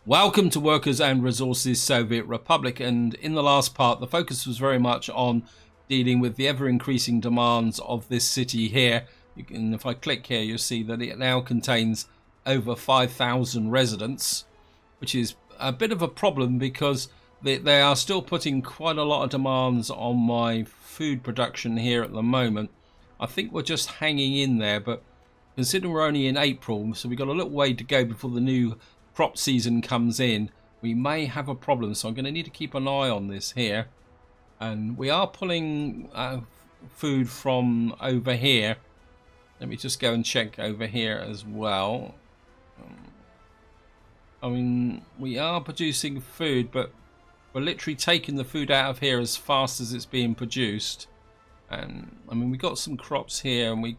Welcome to Workers and Resources Soviet Republic, and in the last part the focus was very much on dealing with the ever-increasing demands of this city here. If I click here, you'll see that it now contains over 5,000 residents, which is a bit of a problem because they are still putting quite a lot of demands on my food production here at the moment. I think we're just hanging in there, but considering we're only in April, so we've got a little way to go before the new crop season comes in, we may have a problem. So I'm going to need to keep an eye on this here. And we are pulling food from over here. Let me just go and check over here as well. I mean, we are producing food, but we're literally taking the food out of here as fast as it's being produced. And I mean, we got some crops here, and we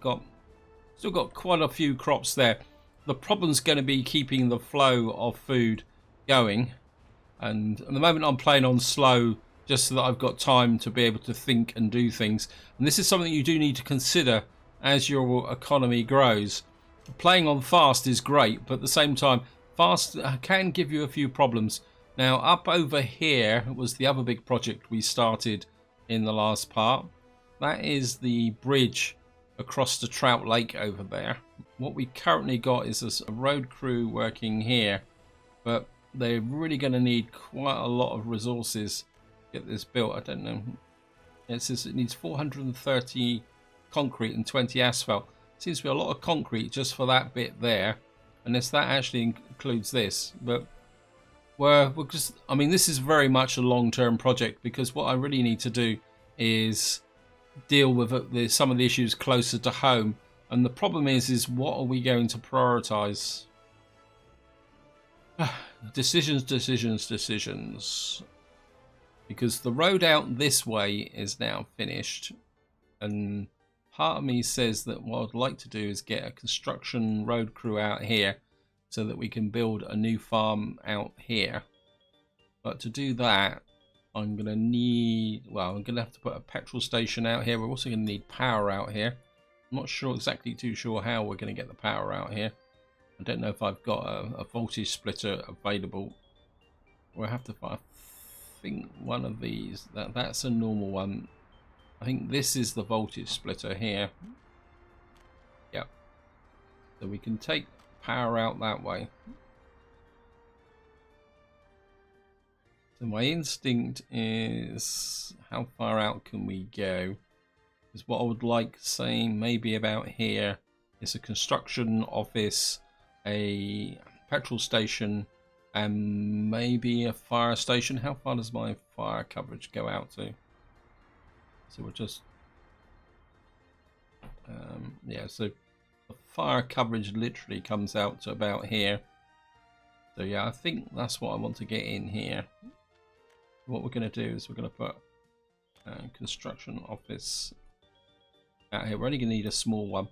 still got quite a few crops there. The problem's going to be keeping the flow of food going, and at the moment I'm playing on slow just so that I've got time to be able to think and do things. And this is something you do need to consider as your economy grows. Playing on fast is great, but at the same time fast can give you a few problems. Now up over here was the other big project we started in the last part. That is the bridge across the Trout Lake over there. What we currently got is a road crew working here, but they're really going to need quite a lot of resources to get this built. I don't know. It says it needs 430 concrete and 20 asphalt. Seems to be a lot of concrete just for that bit there, unless that actually includes this. But we're just, I mean, this is very much a long-term project, because what I really need to do is deal with some of the issues closer to home. And the problem is what are we going to prioritize? Decisions. Because the road out this way is now finished, and part of me says that what I'd like to do is get a construction road crew out here so that we can build a new farm out here. But to do that, I'm going to need, well, I'm going to have to put a petrol station out here. We're also going to need power out here. I'm not sure too sure how we're going to get the power out here. I don't know if I've got a voltage splitter available. We'll have to, I think one of these, that's a normal one. I think this is the voltage splitter here. Yep. So we can take power out that way. So my instinct is, how far out can we go? Is what I would like, saying maybe about here is a construction office, a petrol station, and maybe a fire station. How far does my fire coverage go out to? So we'll just yeah, so the fire coverage literally comes out to about here. So yeah, I think that's what I want to get in here. What we're going to do is we're going to put construction office out here. We're only going to need a small one,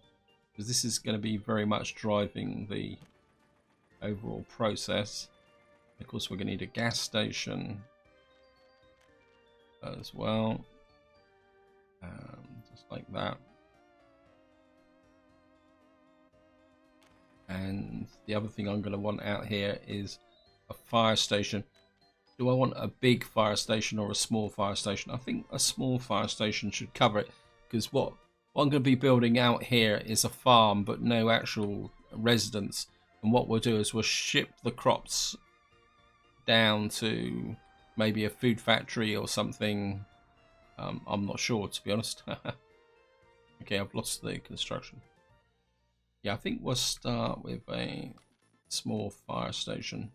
because this is going to be very much driving the overall process. Of course, we're going to need a gas station as well, just like that. And the other thing I'm going to want out here is a fire station. Do I want a big fire station or a small fire station? I think a small fire station should cover it, because what I'm going to be building out here is a farm, but no actual residents. And what we'll do is we'll ship the crops down to maybe a food factory or something. I'm not sure, to be honest. Okay, I've lost the construction. Yeah, I think we'll start with a small fire station.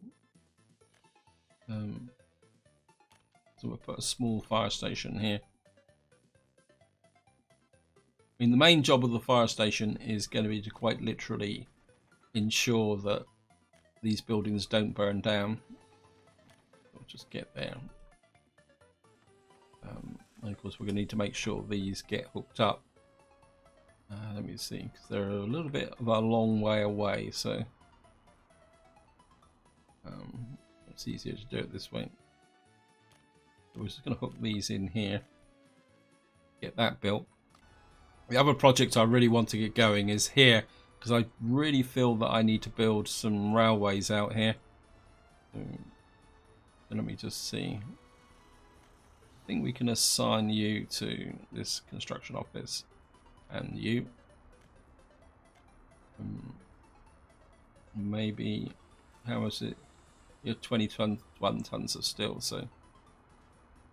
So we'll put a small fire station here. I mean, the main job of the fire station is going to be to quite literally ensure that these buildings don't burn down. We'll just get there. And of course, we're going to need to make sure these get hooked up. Let me see, because they're a little bit of a long way away, so it's easier to do it this way. So we're just going to hook these in here, get that built. The other project I really want to get going is here, because I really feel that I need to build some railways out here. So let me just see. I think we can assign you to this construction office, and you. Maybe, how is it? You're 21 tons of steel, so.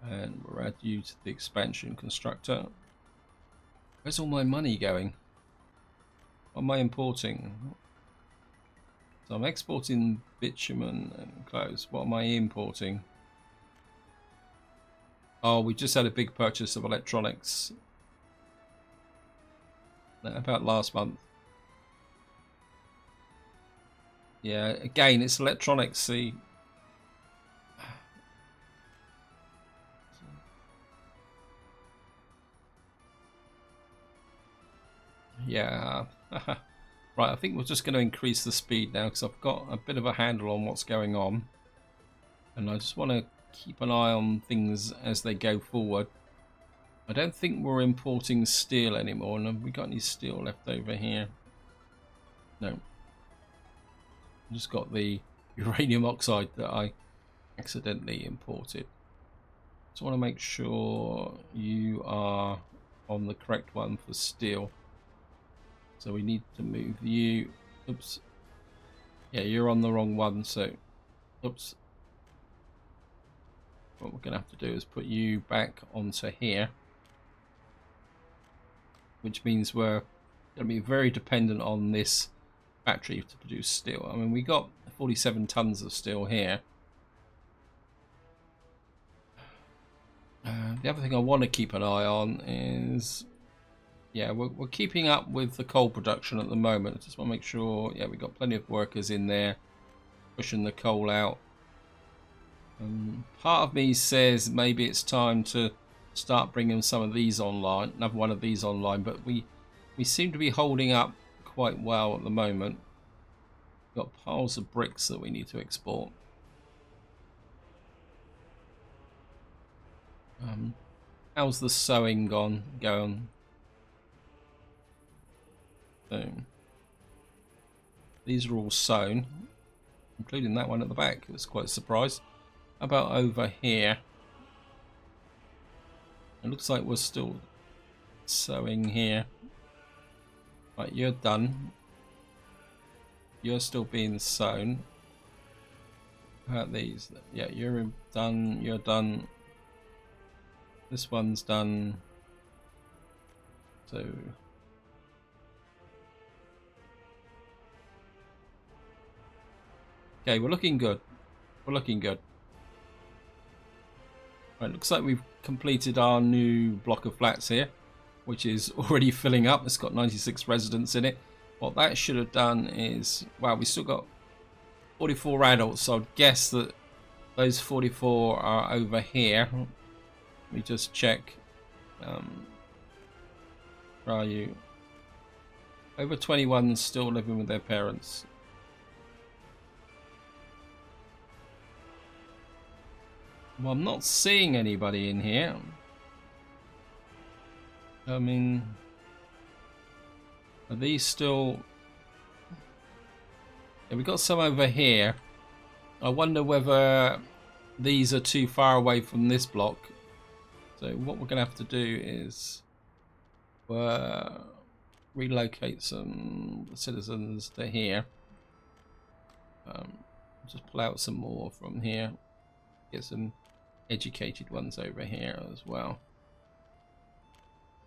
And we'll add you to the expansion constructor. Where's all my money going? What am I importing? So I'm exporting bitumen and clothes. What am I importing? Oh, we just had a big purchase of electronics. About last month. Yeah, again, it's electronics, see. Yeah. Right, I think we're just going to increase the speed now because I've got a bit of a handle on what's going on. And I just want to keep an eye on things as they go forward. I don't think we're importing steel anymore. And have we got any steel left over here? No. Just got the uranium oxide that I accidentally imported. Just want to make sure you are on the correct one for steel. So we need to move you. Oops. Yeah, you're on the wrong one, so oops. What we're going to have to do is put you back onto here. Which means we're going to be very dependent on this factory to produce steel. I mean, we got 47 tons of steel here. The other thing I want to keep an eye on is, yeah, we're keeping up with the coal production at the moment. Just want to make sure, yeah, we've got plenty of workers in there pushing the coal out. Part of me says maybe it's time to start bringing some of these online, another one of these online, but we seem to be holding up quite well at the moment. We've got piles of bricks that we need to export. How's the sewing going? Boom. These are all sewn, including that one at the back. It was quite a surprise. How about over here? It looks like we're still sewing here. Right, you're done. You're still being sewn. How about these? Yeah, you're done. You're done. This one's done. So okay, we're looking good. We're looking good. Right, looks like we've completed our new block of flats here, which is already filling up. It's got 96 residents in it. What that should have done is, wow, we still got 44 adults, so I'd guess that those 44 are over here. Let me just check. Where are you? Over 21 still living with their parents. Well, I'm not seeing anybody in here. I mean, are these still... Yeah, we've got some over here. I wonder whether these are too far away from this block. So what we're going to have to do is relocate some citizens to here. Just pull out some more from here. Get some educated ones over here as well.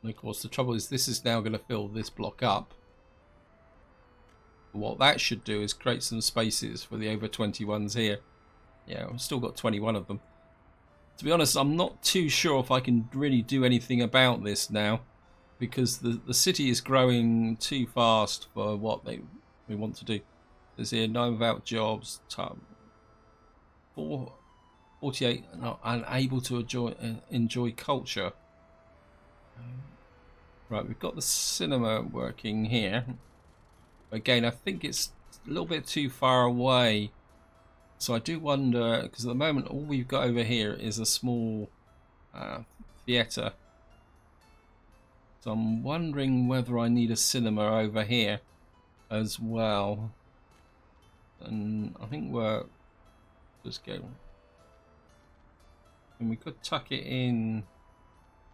And of course the trouble is this is now going to fill this block up. What that should do is create some spaces for the over 21s here. Yeah, I've still got 21 of them. To be honest, I'm not too sure if I can really do anything about this now, because the city is growing too fast for what we want to do. There's here 9 without jobs, 48 not unable to enjoy culture. Right, we've got the cinema working here. Again, I think it's a little bit too far away. So I do wonder, because at the moment all we've got over here is a small theatre. So I'm wondering whether I need a cinema over here as well. And I think we're just going. And we could tuck it in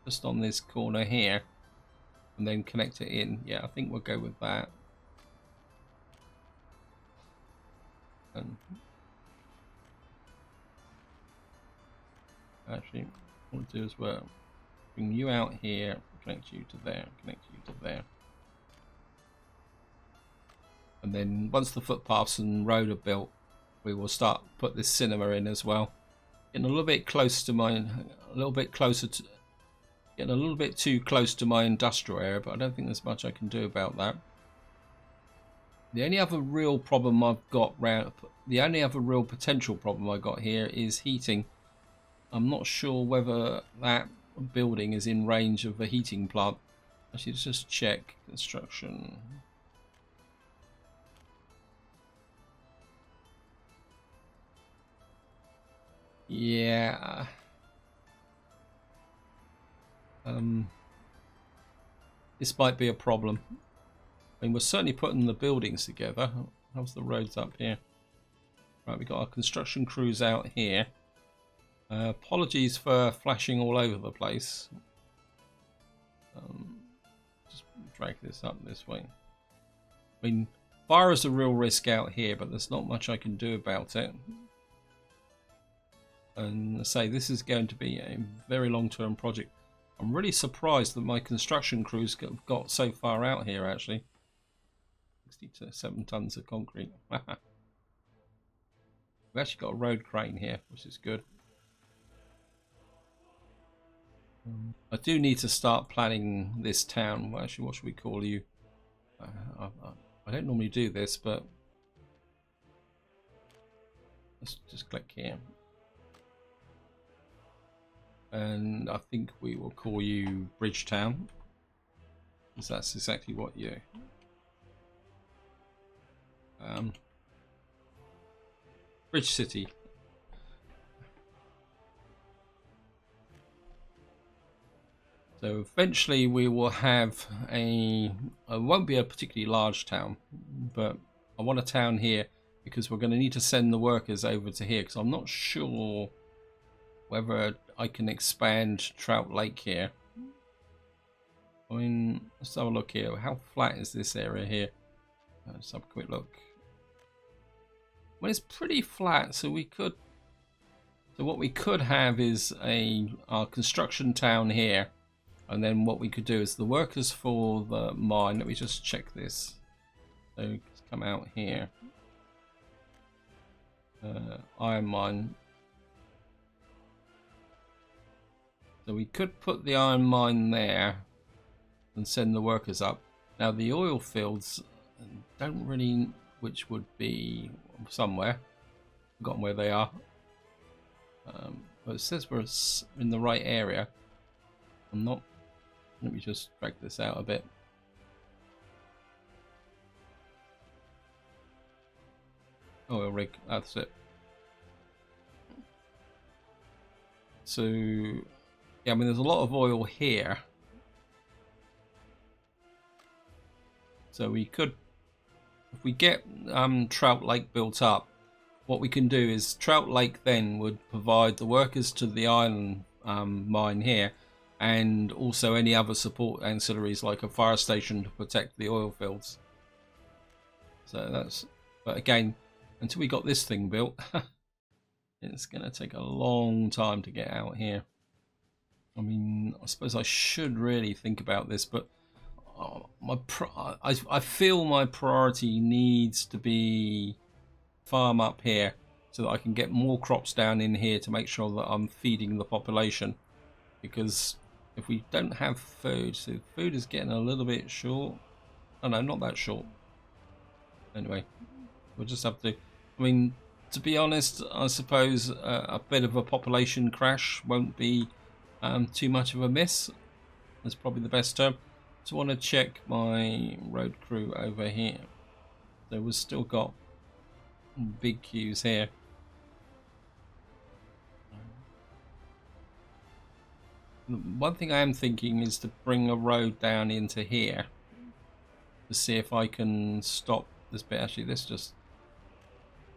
just on this corner here and then connect it in. Yeah, I think we'll go with that. And actually, what we'll do is we'll bring you out here, connect you to there, connect you to there. And then once the footpaths and road are built, we will start put this cinema in as well. Getting a little bit close to mine, a little bit closer to, getting a little bit too close to my industrial area, but I don't think there's much I can do about that. The only other real problem I've got the only other real potential problem I got here is heating. I'm not sure whether that building is in range of a heating plant. Actually, let's just check construction. Yeah. This might be a problem. I mean, we're certainly putting the buildings together. How's the roads up here? Right, we've got our construction crews out here. Apologies for flashing all over the place. Just drag this up this way. I mean, fire is a real risk out here, but there's not much I can do about it. And I say this is going to be a very long-term project. I'm really surprised that my construction crews have got so far out here, actually. 67 tons of concrete. We've actually got a road crane here, which is good. I do need to start planning this town. Well, actually, what should we call you? I don't normally do this, but let's just click here. And I think we will call you Bridgetown, because that's exactly what you. Bridge City. So eventually we will have it won't be a particularly large town, but I want a town here because we're going to need to send the workers over to here, because I'm not sure whether I can expand Trout Lake here. I mean, let's have a look here. How flat is this area here? Let's have a quick look. Well, it's pretty flat, so we could. So what we could have is our construction town here, and then what we could do is the workers for the mine. Let me just check this. So let's come out here. Iron mine. So we could put the iron mine there and send the workers up. Now the oil fields don't really, which would be somewhere. Forgotten where they are. But it says we're in the right area. I'm not. Let me just drag this out a bit. Oil rig, that's it. So, yeah, I mean, there's a lot of oil here. So we could, if we get Trout Lake built up, what we can do is Trout Lake then would provide the workers to the iron mine here, and also any other support ancillaries like a fire station to protect the oil fields. So that's, but again, until we got this thing built, it's going to take a long time to get out here. I mean, I suppose I should really think about this, but I feel my priority needs to be farm up here so that I can get more crops down in here to make sure that I'm feeding the population. Because if we don't have food, so food is getting a little bit short. Oh no, not that short. Anyway, we'll just have to. I mean, to be honest, I suppose a bit of a population crash won't be too much of a miss. That's probably the best term. So I want to check my road crew over here. So we've still got big queues here. One thing I am thinking is to bring a road down into here to see if I can stop this bit. Actually, let's just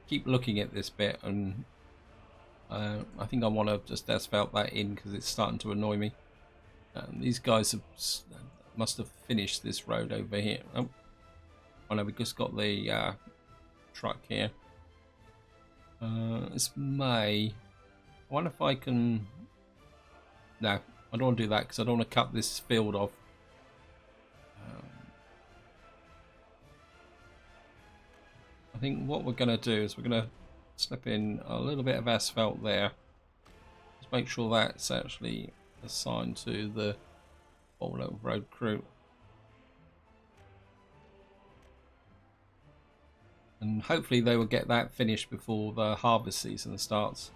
keep looking at this bit, and I think I want to just asphalt that in because it's starting to annoy me. These guys must have finished this road over here. Oh, no, we just got the truck here. It's May. I wonder if I can... No, I don't want to do that because I don't want to cut this field off. I think what we're going to do is we're going to slip in a little bit of asphalt there. Just make sure that's actually assigned to the road crew. And hopefully they will get that finished before the harvest season starts.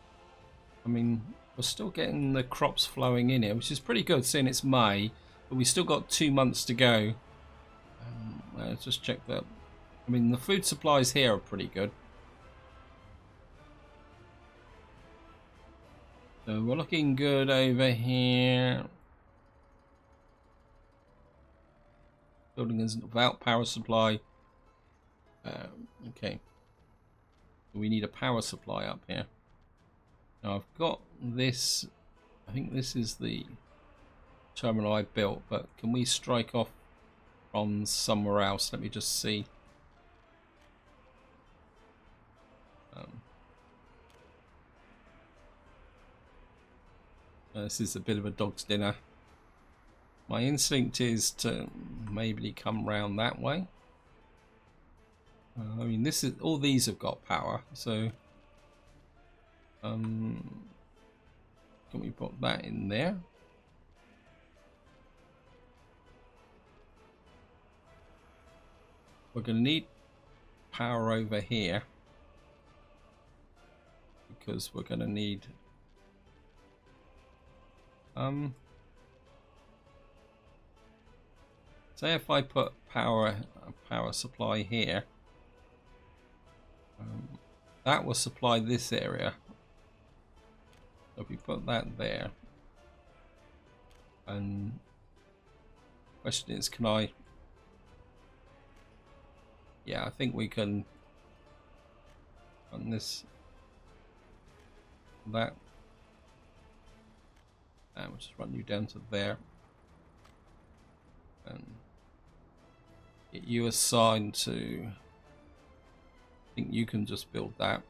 I mean, we're still getting the crops flowing in here, which is pretty good seeing it's May, but we still got 2 months to go. Let's just check that. I mean, the food supplies here are pretty good. So we're looking good over here. Building is without power supply. Okay. We need a power supply up here. Now I've got this. I think this is the terminal I built, but can we strike off from somewhere else? Let me just see. This is a bit of a dog's dinner. My instinct is to maybe come round that way. I mean, this is all these have got power, so can we put that in there? We're going to need power over here because we're going to need say if I put a power supply here, that will supply this area. So if we put that there, and question is, can I? Yeah, I think we can run this, that, and we'll just run you down to there, and get you assigned to. I think you can just build that,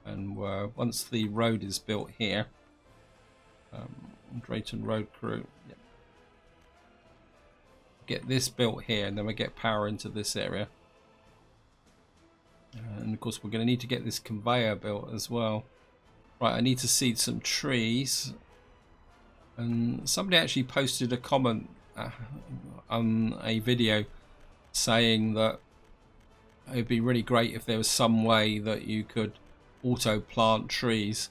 and once the road is built here, Drayton Road Crew, yeah. Get this built here, and then we get power into this area. And of course we're going to need to get this conveyor built as well. Right, I need to seed some trees, and somebody actually posted a comment on a video saying that it'd be really great if there was some way that you could auto plant trees,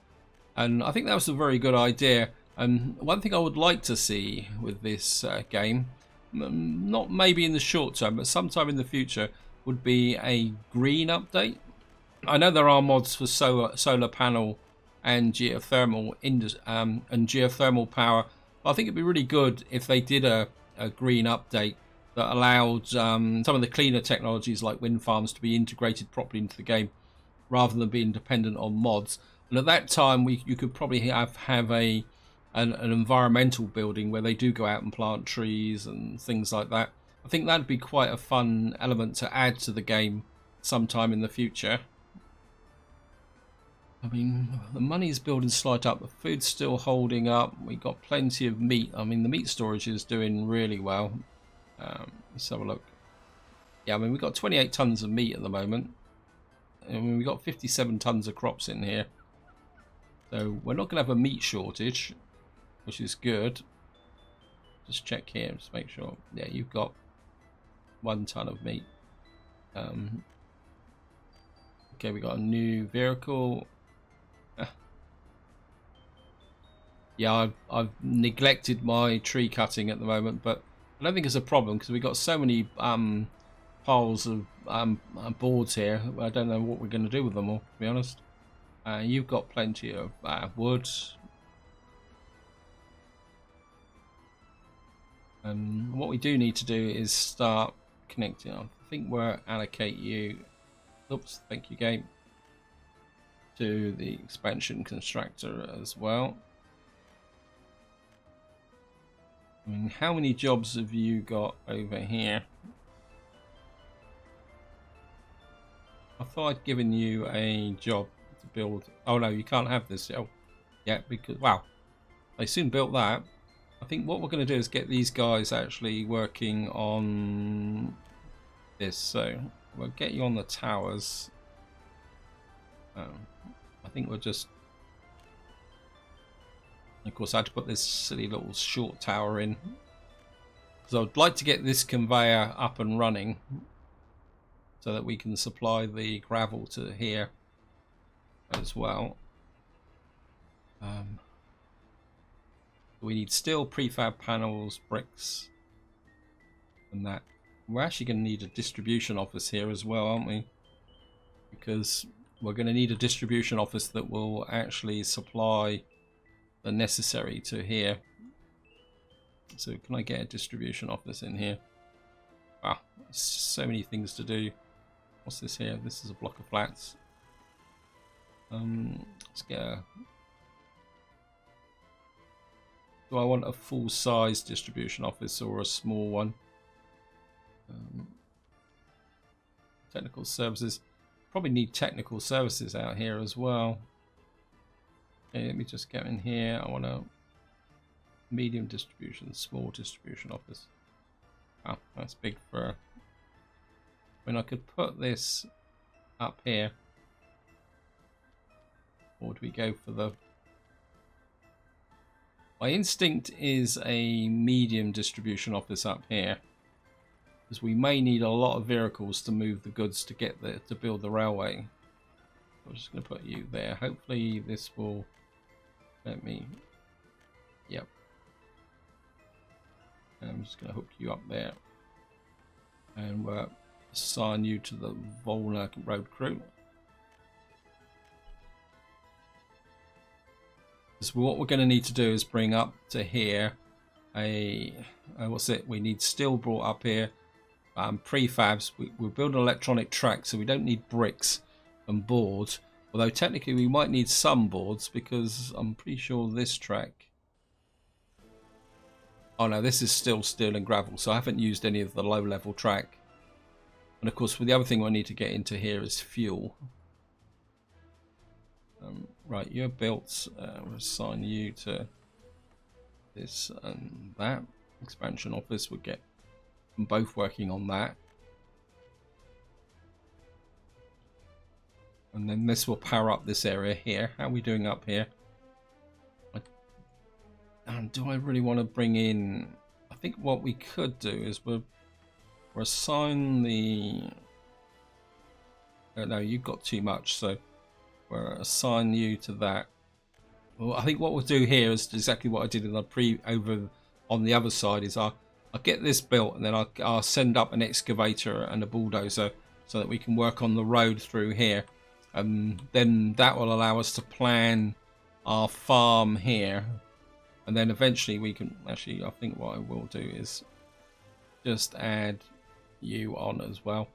and I think that was a very good idea. And one thing I would like to see with this game, not maybe in the short term but sometime in the future, would be a green update. I know there are mods for solar panel and geothermal power, but I think it'd be really good if they did a green update that allowed some of the cleaner technologies like wind farms to be integrated properly into the game rather than being dependent on mods. And at that time you could probably have an environmental building where they do go out and plant trees and things like that. I think that'd be quite a fun element to add to the game sometime in the future. I mean, the money's building slight up, the food's still holding up, we got plenty of meat. I mean, the meat storage is doing really well. Let's have a look. Yeah, I mean, we've got 28 tons of meat at the moment. I mean, we've got 57 tons of crops in here. So we're not going to have a meat shortage, which is good. Just check here, just make sure. Yeah, you've got 1 ton of meat. Okay, we got a new vehicle. Yeah, I've neglected my tree cutting at the moment, but I don't think it's a problem because we've got so many piles of boards here. I don't know what we're going to do with them all, to be honest. You've got plenty of wood. What we do need to do is start connecting. I think we'll allocate you. Oops, thank you, game. do the expansion constructor as well. I mean, how many jobs have you got over here? I thought I'd given you a job to build. Oh no, you can't have this yet because, wow, they soon built that. I think what we're going to do is get these guys actually working on this. So we'll get you on the towers. I think we'll just... Of course, I had to put this silly little short tower in. Because I'd like to get this conveyor up and running so that we can supply the gravel to here as well. We need steel, prefab panels, bricks, and that. We're actually going to need a distribution office here as well, aren't we? Because we're going to need a distribution office that will actually supply the necessary to here. So can I get a distribution office in here? Wow, so many things to do. What's this here? This is a block of flats. Let's get a... Do I want a full-size distribution office or a small one? Technical services. Probably need technical services out here as well. Okay, let me just get in here. I want a medium distribution, small distribution office. Oh, that's big for... I mean, I could put this up here. Or do we go for the... My instinct is a medium distribution office up here, because we may need a lot of vehicles to move the goods to get there to build the railway. I'm just going to put you there. Hopefully this will let me... Yep. I'm just going to hook you up there, and we'll assign you to the Volna road crew. So what we're going to need to do is bring up to here a what's it? We need steel brought up here, prefabs. We'll build an electronic track, so we don't need bricks and boards. Although technically we might need some boards, because I'm pretty sure this track... Oh no, this is still steel and gravel, so I haven't used any of the low-level track. And of course, the other thing I need to get into here is fuel. Right, you're built. We'll assign you to this and that. Expansion office, we'll get them both working on that. And then this will power up this area here. How are we doing up here? Do I really want to bring in... I think what we could do is we'll assign the... No, you've got too much, so we'll assign you to that. Well, I think what we'll do here is exactly what I did in the over on the other side. Is I'll get this built, and then I'll send up an excavator and a bulldozer so that we can work on the road through here. And then that will allow us to plan our farm here. And then eventually we can... Actually, I think what I will do is just add you on as well.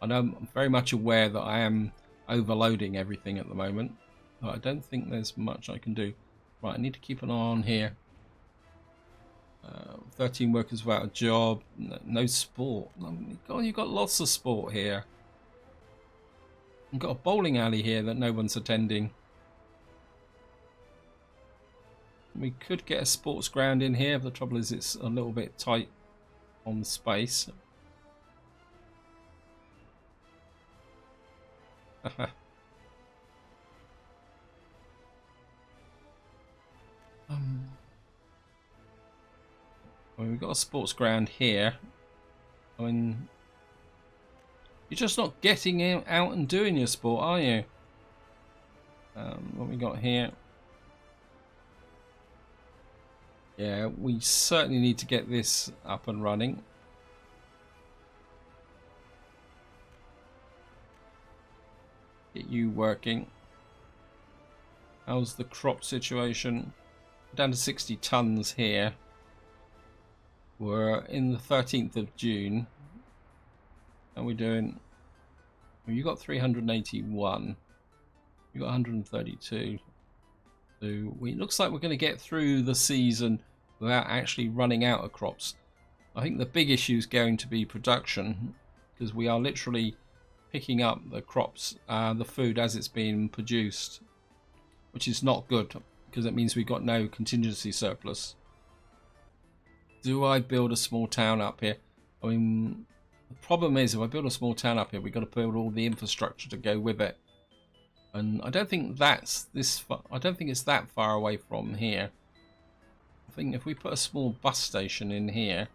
I know I'm very much aware that I am overloading everything at the moment, but I don't think there's much I can do. Right, I need to keep an eye on here. 13 workers without a job. No sport. God, you've got lots of sport here. You've got a bowling alley here that no one's attending. We could get a sports ground in here. The trouble is it's a little bit tight on space. Well, we've got a sports ground here. I mean, you're just not getting out and doing your sport, are you? What we got here? Yeah, we certainly need to get this up and running. Get you working. How's the crop situation? Down to 60 tons here. We're in the 13th of June. How are we doing? Well, you got 381. We got 132. So it looks like we're going to get through the season without actually running out of crops. I think the big issue is going to be production, because we are literally picking up the crops, the food as it's being produced, which is not good because it means we've got no contingency surplus. Do I build a small town up here? I mean, the problem is if I build a small town up here, we've got to build all the infrastructure to go with it. And I don't think that's I don't think it's that far away from here. I think if we put a small bus station in here,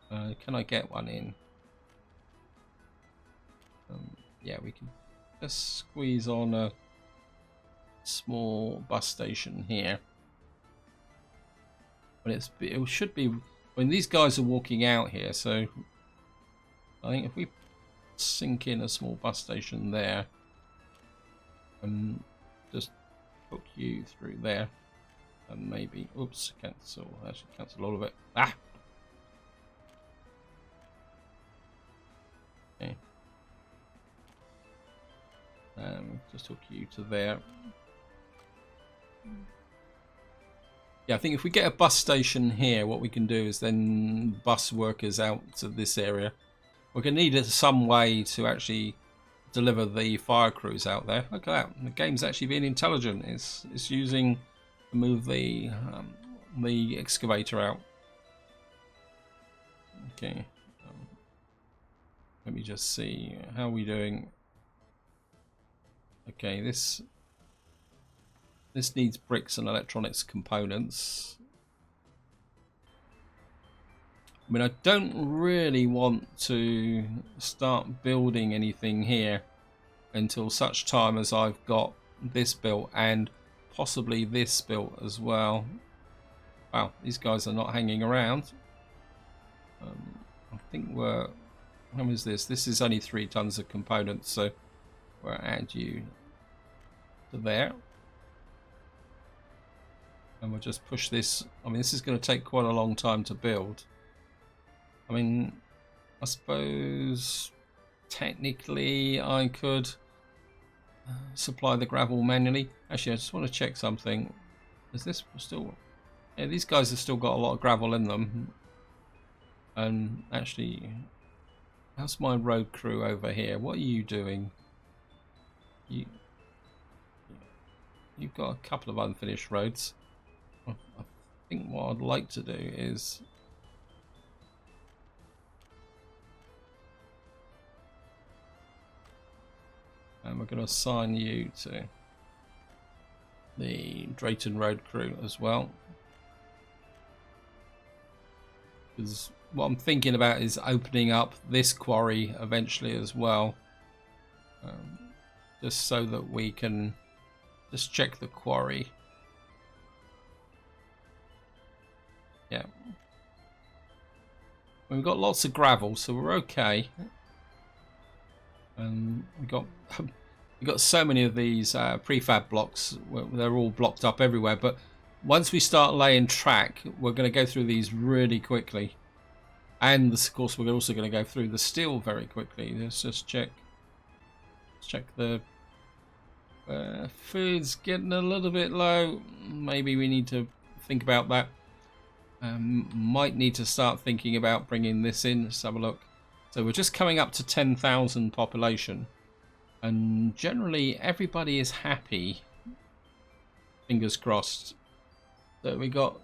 can I get one in? Yeah, we can just squeeze on a small bus station here. But it should be when these guys are walking out here. So I think if we sink in a small bus station there. And just hook you through there, and maybe, oops, cancel, actually cancel all of it. Ah! Okay. Just hook you to there. Yeah, I think if we get a bus station here, what we can do is then bus workers out to this area. We're going to need some way to actually deliver the fire crews out there. Look at that. The game's actually being intelligent. It's using to move the excavator out. Okay. Let me just see. How are we doing? Okay, this needs bricks and electronics components. I mean, I don't really want to start building anything here until such time as I've got this built and possibly this built as well. Wow, these guys are not hanging around. I think how is this? This is only 3 tons of components, so we'll add you to there. And we'll just push this. I mean, this is going to take quite a long time to build. I mean, I suppose technically I could supply the gravel manually. Actually, I just want to check something. Is this still... Yeah, these guys have still got a lot of gravel in them. And actually, how's my road crew over here? What are you doing? You've got a couple of unfinished roads. I think what I'd like to do is... And we're going to assign you to the Drayton Road crew as well. Because what I'm thinking about is opening up this quarry eventually as well. Just so that we can just check the quarry. Yeah. We've got lots of gravel, so we're okay. And we've got so many of these prefab blocks. They're all blocked up everywhere. But once we start laying track, we're going to go through these really quickly. And of course, we're also going to go through the steel very quickly. Let's just check. Let's check the food's getting a little bit low. Maybe we need to think about that. Might need to start thinking about bringing this in. Let's have a look. So we're just coming up to 10,000 population, and generally everybody is happy. Fingers crossed. So we got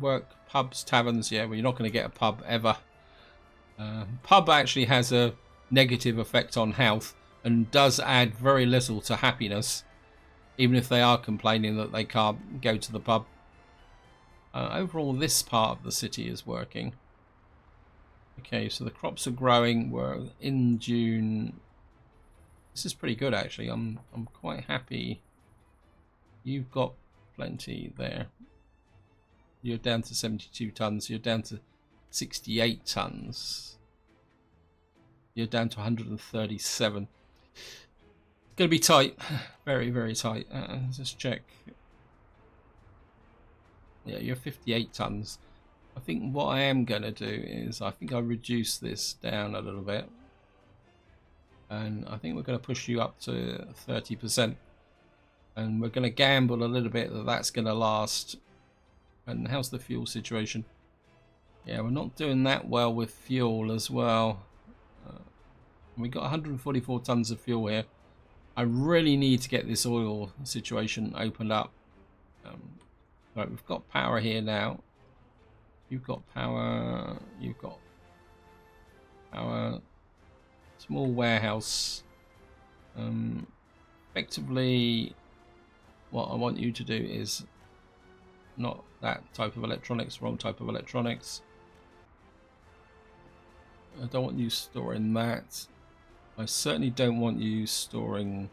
work, pubs, taverns. Yeah, well, you're not going to get a pub ever. Pub actually has a negative effect on health and does add very little to happiness, even if they are complaining that they can't go to the pub. Overall, this part of the city is working. Okay, so the crops are growing. We're in June. This is pretty good, actually. I'm quite happy. You've got plenty there. You're down to 72 tons. You're down to 68 tons. You're down to 137. It's going to be tight. Very, very tight. Just check. Yeah, you're 58 tons. I think what I am going to do is I think I'll reduce this down a little bit. And I think we're going to push you up to 30%. and we're going to gamble a little bit that that's going to last. And how's the fuel situation? Yeah, we're not doing that well with fuel as well. We got 144 tons of fuel here. I really need to get this oil situation opened up. Right, we've got power here now. You've got power. You've got power. Small warehouse. Effectively, what I want you to do is not that type of electronics, wrong type of electronics. I don't want you storing that. I certainly don't want you storing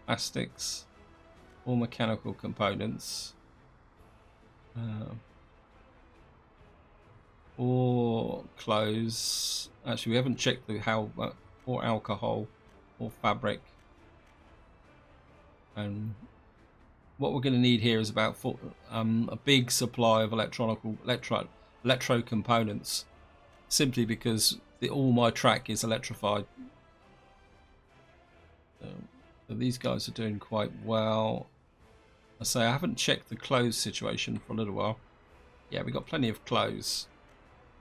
plastics or mechanical components. Or clothes. Actually, we haven't checked the how, or alcohol or fabric. And what we're going to need here is about a big supply of electro components, simply because all my track is electrified. So these guys are doing quite well. I say I haven't checked the clothes situation for a little while. Yeah, we got plenty of clothes.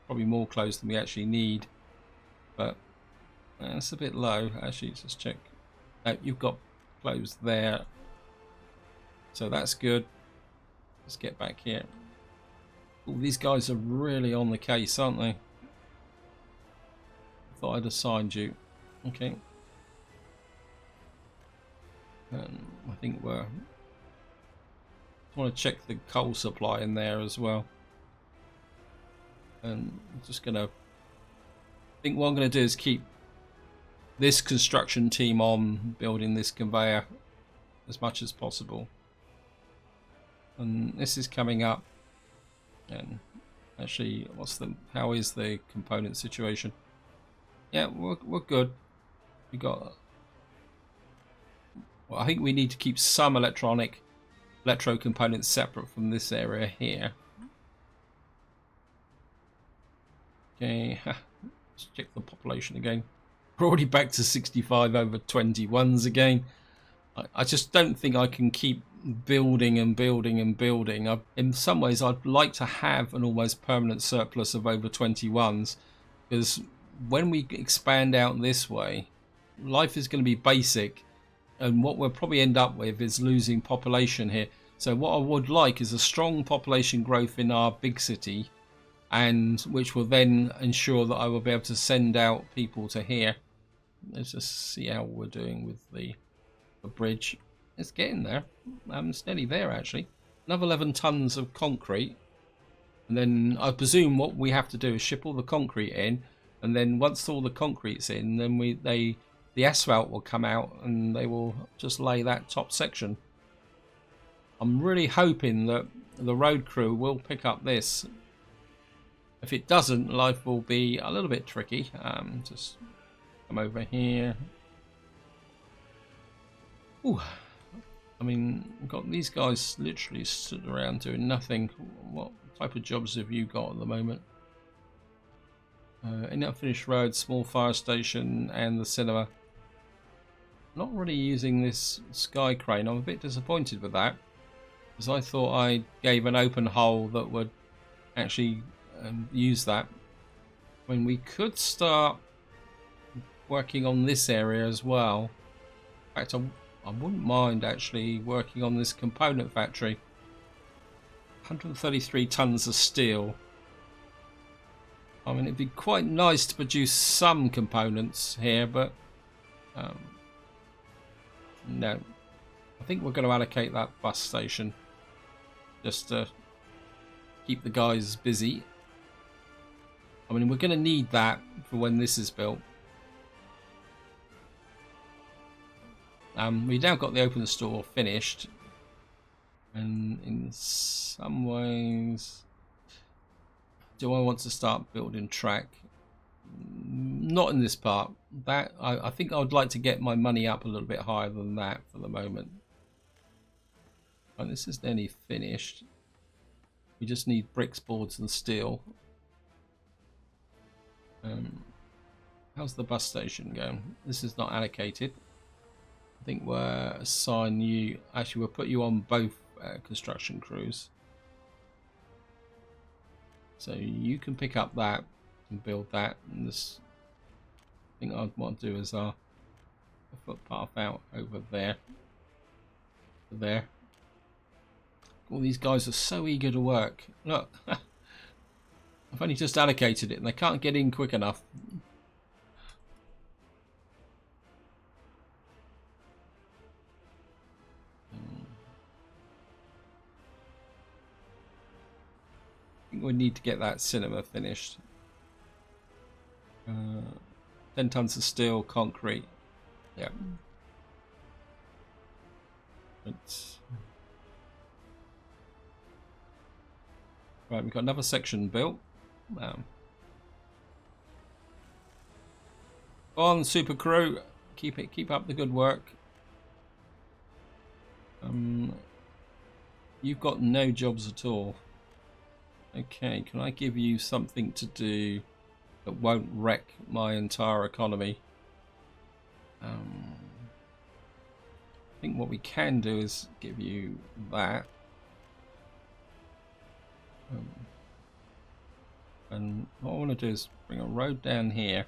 Probably more clothes than we actually need, but that's a bit low. Actually, let's just check. You've got clothes there, so that's good. Let's get back here. Oh, these guys are really on the case, aren't they? Thought I'd assigned you. Okay. And I think I want to check the coal supply in there as well. And I'm just gonna, I think what I'm gonna do is keep this construction team on building this conveyor as much as possible. And this is coming up. And actually, how is the component situation? Yeah, we're good. We got. Well, I think we need to keep some electro components separate from this area here. Okay, let's check the population again. We're already back to 65 over 21s again. I just don't think I can keep building and building and building. In some ways, I'd like to have an almost permanent surplus of over 21s, because when we expand out this way, life is going to be basic, and what we'll probably end up with is losing population here. So what I would like is a strong population growth in our big city, and which will then ensure that I will be able to send out people to here. Let's just see how we're doing with the bridge. It's getting there. It's nearly there actually. Another 11 tons of concrete, and then I presume what we have to do is ship all the concrete in, and then once all the concrete's in, then the asphalt will come out and they will just lay that top section. I'm really hoping that the road crew will pick up this. If it doesn't, life will be a little bit tricky. Just come over here. Ooh. I mean, we've got these guys literally stood around doing nothing. What type of jobs have you got at the moment? Any unfinished road, small fire station, and the cinema. Not really using this sky crane. I'm a bit disappointed with that, because I thought I gave an open hole that would actually use that. I mean, we could start working on this area as well. In fact, I wouldn't mind actually working on this component factory. 133 tons of steel. I mean, it'd be quite nice to produce some components here, but no. I think we're going to allocate that bus station just to keep the guys busy. I mean, we're going to need that for when this is built. We've now got the open store finished, and in some ways, do I want to start building track? Not in this part. That I think I would like to get my money up a little bit higher than that for the moment. And this is nearly finished. We just need bricks, boards, and steel. How's the bus station going? This is not allocated. I think we'll assign you. Actually, we'll put you on both construction crews. So you can pick up that and build that. And this thing I'd want to do is a footpath out over there. There. All these guys are so eager to work. Look, I've only just allocated it and they can't get in quick enough. I think we need to get that cinema finished. 10 tons of steel, concrete. Yeah. Right, we've got another section built. On super crew, keep up the good work. You've got no jobs at all. Okay, can I give you something to do that won't wreck my entire economy? I think what we can do is give you that. And what I want to do is bring a road down here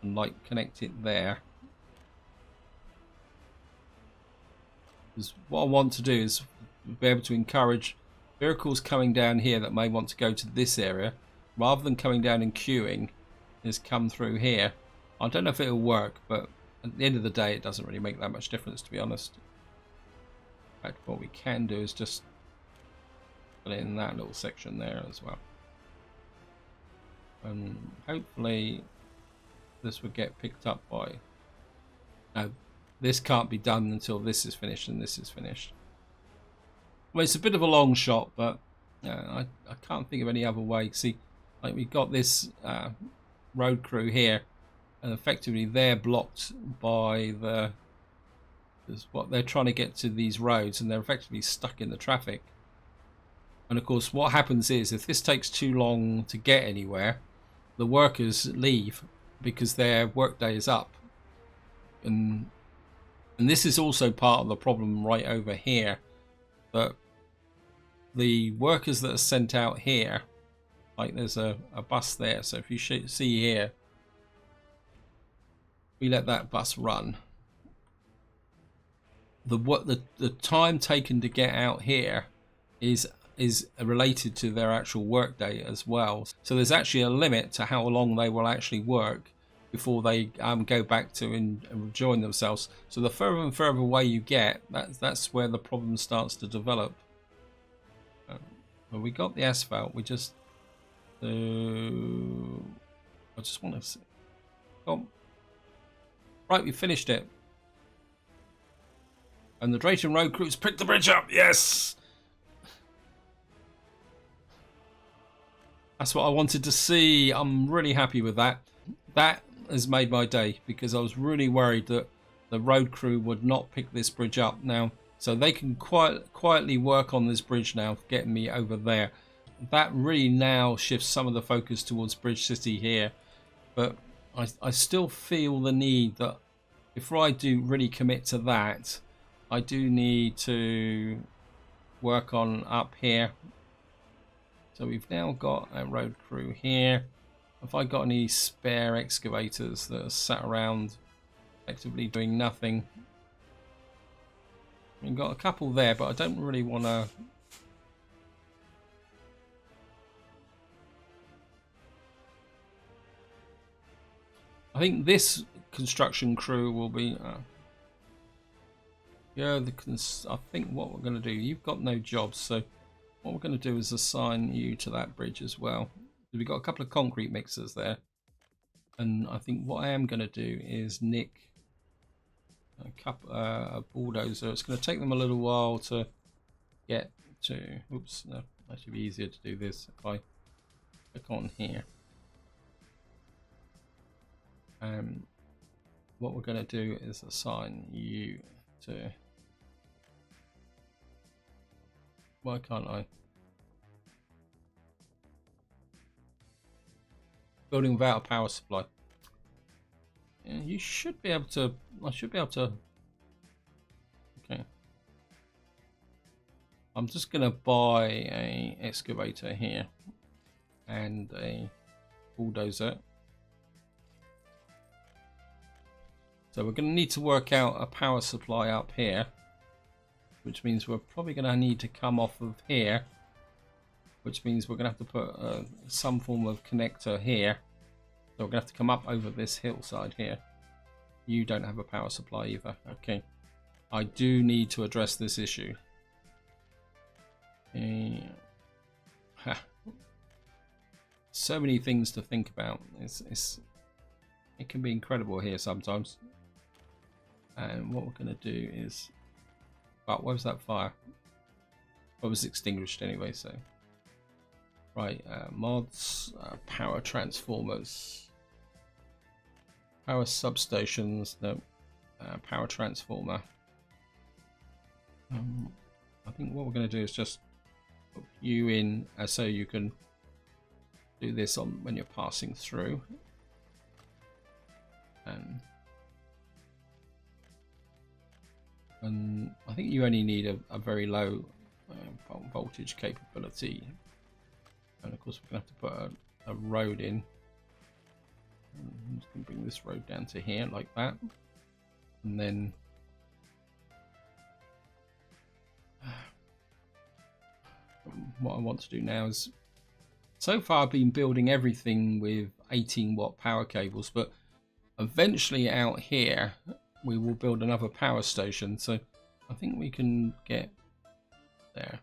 and like connect it there. Because what I want to do is be able to encourage vehicles coming down here that may want to go to this area, rather than coming down and queuing, is come through here. I don't know if it'll work, but at the end of the day it doesn't really make that much difference, to be honest. In fact, what we can do is just put it in that little section there as well. And hopefully this will get picked up by... No, this can't be done until this is finished and this is finished. Well, it's a bit of a long shot, but I can't think of any other way. See, like we've got this road crew here, and effectively they're blocked by what they're trying to get to these roads, and they're effectively stuck in the traffic. And of course, what happens is if this takes too long to get anywhere, the workers leave because their workday is up, and this is also part of the problem right over here. But the workers that are sent out here, like there's a bus there, so if you see here, we let that bus run. The time taken to get out here is related to their actual workday as well. So there's actually a limit to how long they will actually work before they go back to and rejoin themselves. So the further and further away you get, that's where the problem starts to develop. Well, we got the asphalt. We just I just want to see. Oh, right, we finished it. And the Drayton Road crews picked the bridge up. Yes. That's what I wanted to see. I'm really happy with that. That has made my day, because I was really worried that the road crew would not pick this bridge up now. So they can quietly work on this bridge now, getting me over there. That really now shifts some of the focus towards Bridge City here. But I still feel the need that before I do really commit to that, I do need to work on up here. So we've now got a road crew here. Have I got any spare excavators that are sat around effectively doing nothing? We've got a couple there, but I don't really want to... I think this construction crew will be... yeah, I think what we're going to do... You've got no jobs, so what we're going to do is assign you to that bridge as well. We've got a couple of concrete mixers there. And I think what I am going to do is nick a bulldozer. It's going to take them a little while to get to. Oops, no, that should be easier to do this if I click on here. What we're going to do is assign you to. Why can't I? Building without a power supply. Yeah, you should be able to. I should be able to I'm just going to buy a excavator here and a bulldozer. So we're going to need to work out a power supply up here, which means we're probably going to need to come off of here, which means we're going to have to put some form of connector here. So we're going to have to come up over this hillside here. You don't have a power supply either. Okay. I do need to address this issue. So many things to think about. It can be incredible here sometimes. And what we're going to do is... Well, where was that fire? Well, it was extinguished anyway, so... Right, mods, power transformers. Power substations, no. Power transformer. I think what we're going to do is just put you in so you can do this on when you're passing through. And I think you only need a very low voltage capability. And of course we're going to have to put a road in. I'm just going to bring this road down to here like that. And then what I want to do now is, so far I've been building everything with 18-watt power cables, but eventually out here we will build another power station, so I think we can get there.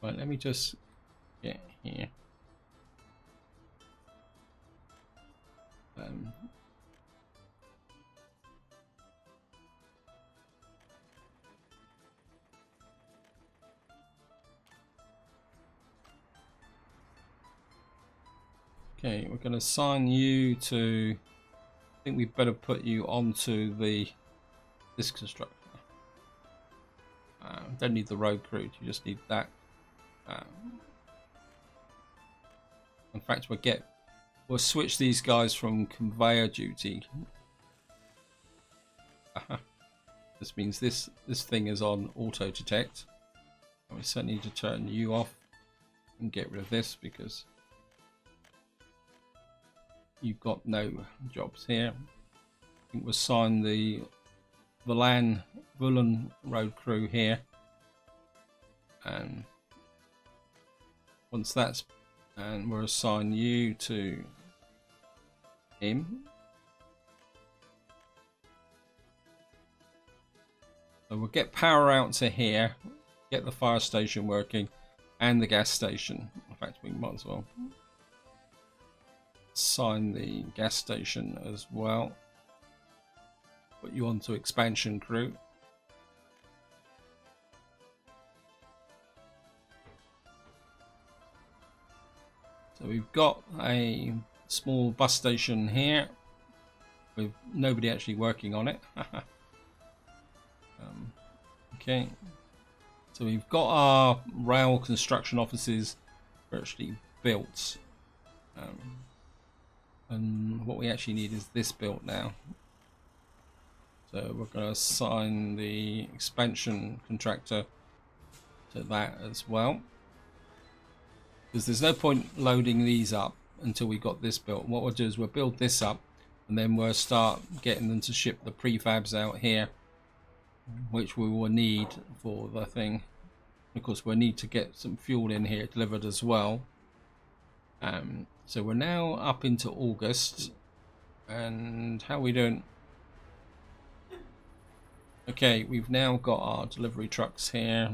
Right, let me just get here. Okay, we're going to assign you to... I think we better put you onto this constructor. Don't need the road crew, you just need that. In fact, we'll switch these guys from conveyor duty. This means this thing is on auto detect. And we certainly need to turn you off and get rid of this because you've got no jobs here. I think we'll assign the Woolen road crew here, and once that's, and we'll assign you to him. So we'll get power out to here, get the fire station working, and the gas station. In fact, we might as well assign the gas station as well. Put you onto expansion crew. So we've got a small bus station here with nobody actually working on it. Okay, so we've got our rail construction offices virtually built, and what we actually need is this built now. So we're going to assign the expansion contractor to that as well, because there's no point loading these up until we got this built. What we'll do is we'll build this up, and then we'll start getting them to ship the prefabs out here, which we will need for the thing. Of course, we'll need to get some fuel in here delivered as well. So we're now up into August, and how are we doing? Okay, we've now got our delivery trucks here,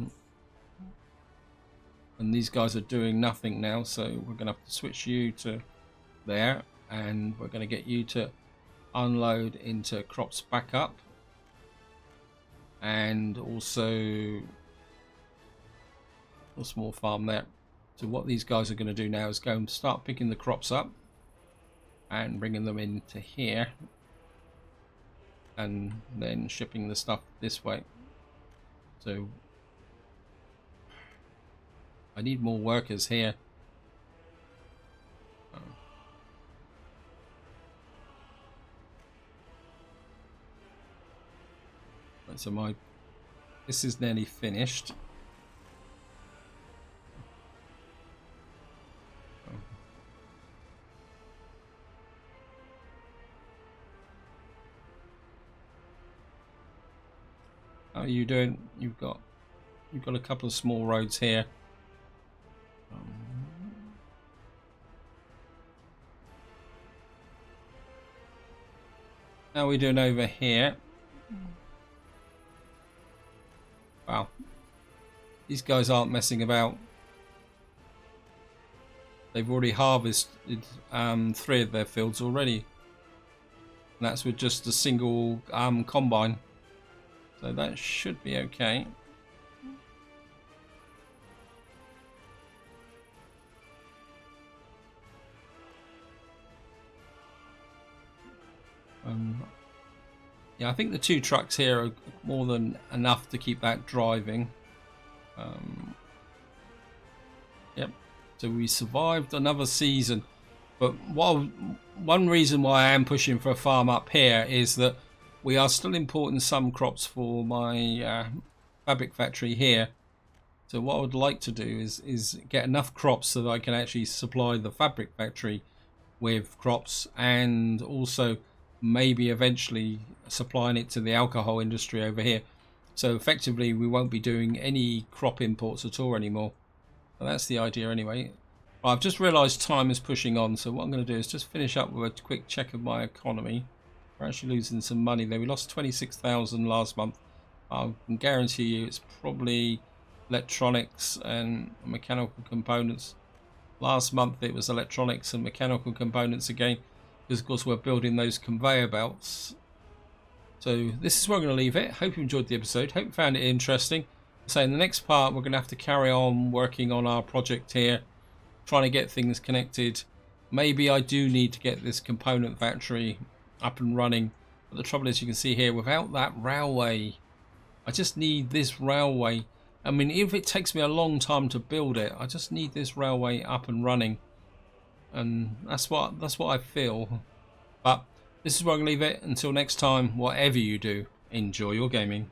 and these guys are doing nothing now, so we're going to have to switch you to there, and we're going to get you to unload into crops back up, and also a small farm there. So what these guys are going to do now is go and start picking the crops up and bringing them into here, and then shipping the stuff this way. So I need more workers here. So this is nearly finished. are you doing? You've got a couple of small roads here. How are we doing over here? Wow, these guys aren't messing about. They've already harvested 3 of their fields already, and that's with just a single combine, so that should be okay. Yeah, I think the 2 trucks here are more than enough to keep that driving. Yep, so we survived another season. But one reason why I am pushing for a farm up here is that we are still importing some crops for my fabric factory here. So what I would like to do is get enough crops so that I can actually supply the fabric factory with crops, and also maybe eventually supplying it to the alcohol industry over here. So effectively we won't be doing any crop imports at all anymore. So that's the idea anyway. I've just realised time is pushing on, so what I'm going to do is just finish up with a quick check of my economy. We're actually losing some money there. We lost 26,000 last month. I can guarantee you it's probably electronics and mechanical components. Last month it was electronics and mechanical components again, because of course we're building those conveyor belts. So this is where I'm going to leave it. Hope you enjoyed the episode. Hope you found it interesting. So in the next part we're going to have to carry on working on our project here, trying to get things connected. Maybe I do need to get this component factory up and running, but the trouble is, you can see here, without that railway, I just need this railway. I mean, if it takes me a long time to build it, I just need this railway up and running, and that's what I feel. But this is where I'm going to leave it. Until next time, whatever you do, enjoy your gaming.